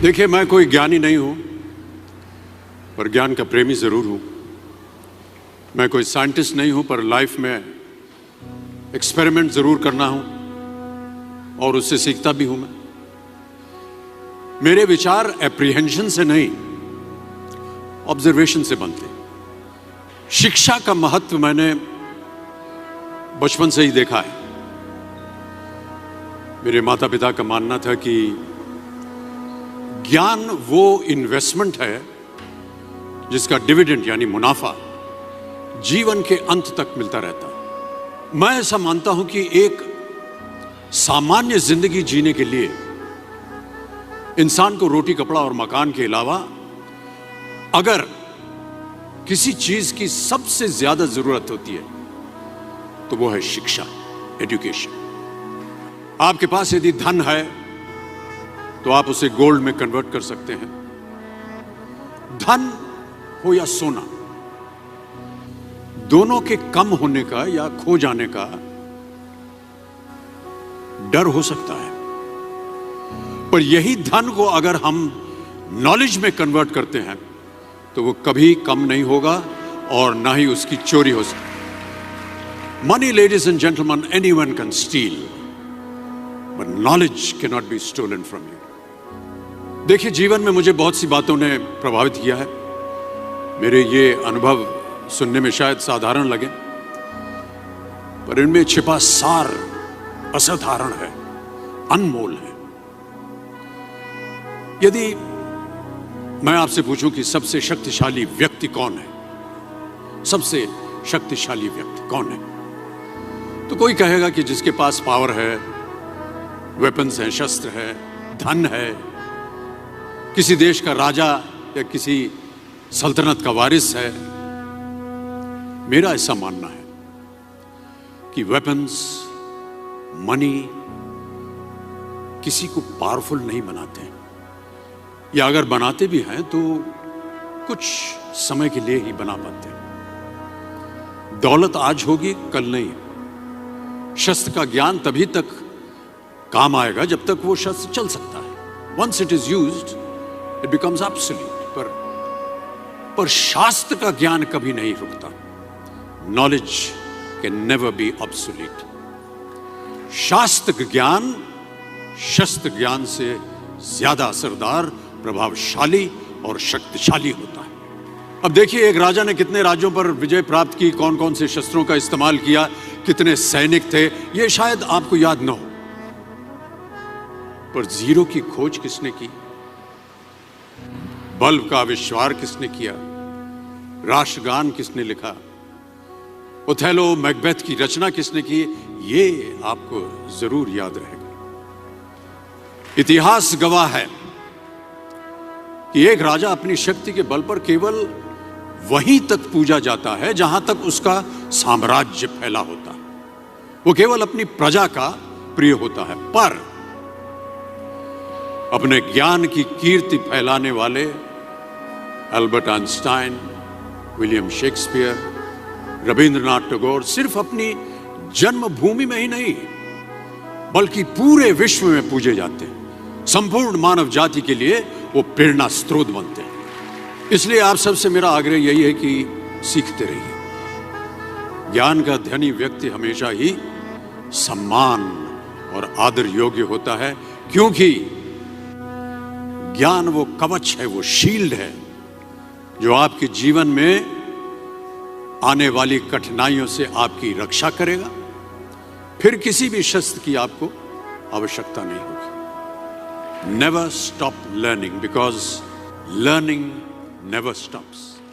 देखिए, मैं कोई ज्ञानी नहीं हूं, पर ज्ञान का प्रेमी जरूर हूं। मैं कोई साइंटिस्ट नहीं हूं, पर लाइफ में एक्सपेरिमेंट जरूर करना हूं और उससे सीखता भी हूं। मेरे विचार एप्रीहेंशन से नहीं, ऑब्जर्वेशन से बनते हैं। शिक्षा का महत्व मैंने बचपन से ही देखा है। मेरे माता पिता का मानना था कि ज्ञान वो इन्वेस्टमेंट है जिसका डिविडेंड यानी मुनाफा जीवन के अंत तक मिलता रहता है। मैं ऐसा मानता हूं कि एक सामान्य जिंदगी जीने के लिए इंसान को रोटी कपड़ा और मकान के अलावा अगर किसी चीज की सबसे ज्यादा जरूरत होती है तो वो है शिक्षा, एजुकेशन। आपके पास यदि धन है तो आप उसे गोल्ड में कन्वर्ट कर सकते हैं। धन हो या सोना, दोनों के कम होने का या खो जाने का डर हो सकता है, पर यही धन को अगर हम नॉलेज में कन्वर्ट करते हैं तो वो कभी कम नहीं होगा और ना ही उसकी चोरी हो सकती। Money, ladies and gentleman, anyone can steal, but knowledge can not be stolen from you. देखिए, जीवन में मुझे बहुत सी बातों ने प्रभावित किया है। मेरे ये अनुभव सुनने में शायद साधारण लगे, पर इनमें छिपा सार असाधारण है, अनमोल है। यदि मैं आपसे पूछूं कि सबसे शक्तिशाली व्यक्ति कौन है, सबसे शक्तिशाली व्यक्ति कौन है, तो कोई कहेगा कि जिसके पास पावर है, वेपन्स हैं, शस्त्र है, धन है, किसी देश का राजा या किसी सल्तनत का वारिस है। मेरा ऐसा मानना है कि वेपन्स, मनी किसी को पावरफुल नहीं बनाते, या अगर बनाते भी हैं तो कुछ समय के लिए ही बना पाते हैं। दौलत आज होगी, कल नहीं। शस्त्र का ज्ञान तभी तक काम आएगा जब तक वो शस्त्र चल सकता है। Once it is used it becomes absolute. पर शास्त्र का ज्ञान कभी नहीं रुकता। Knowledge can never be obsolete. शास्त्र ज्ञान शस्त्र ज्ञान से ज्यादा असरदार, प्रभावशाली और शक्तिशाली होता है। अब देखिए, एक राजा ने कितने राज्यों पर विजय प्राप्त की, कौन कौन से शस्त्रों का इस्तेमाल किया, कितने सैनिक थे, यह शायद आपको याद न हो, पर जीरो की खोज किसने की, बल्ब का आविष्कार किसने किया, राष्ट्रगान किसने लिखा, ओथेलो मैकबेथ की रचना किसने की, ये आपको जरूर याद रहेगा। इतिहास गवाह है कि एक राजा अपनी शक्ति के बल पर केवल वहीं तक पूजा जाता है जहां तक उसका साम्राज्य फैला होता है। वो केवल अपनी प्रजा का प्रिय होता है, पर अपने ज्ञान की कीर्ति फैलाने वाले Albert Einstein, William Shakespeare, Rabindranath Tagore सिर्फ अपनी जन्मभूमि में ही नहीं बल्कि पूरे विश्व में पूजे जाते हैं। संपूर्ण मानव जाति के लिए वो प्रेरणा स्रोत बनते हैं। इसलिए आप सबसे मेरा आग्रह यही है कि सीखते रहिए। ज्ञान का धनी व्यक्ति हमेशा ही सम्मान और आदर योग्य होता है, क्योंकि ज्ञान वो कवच है, वो शील्ड है जो आपके जीवन में आने वाली कठिनाइयों से आपकी रक्षा करेगा। फिर किसी भी शस्त्र की आपको आवश्यकता नहीं होगी। Never stop learning, because learning never stops.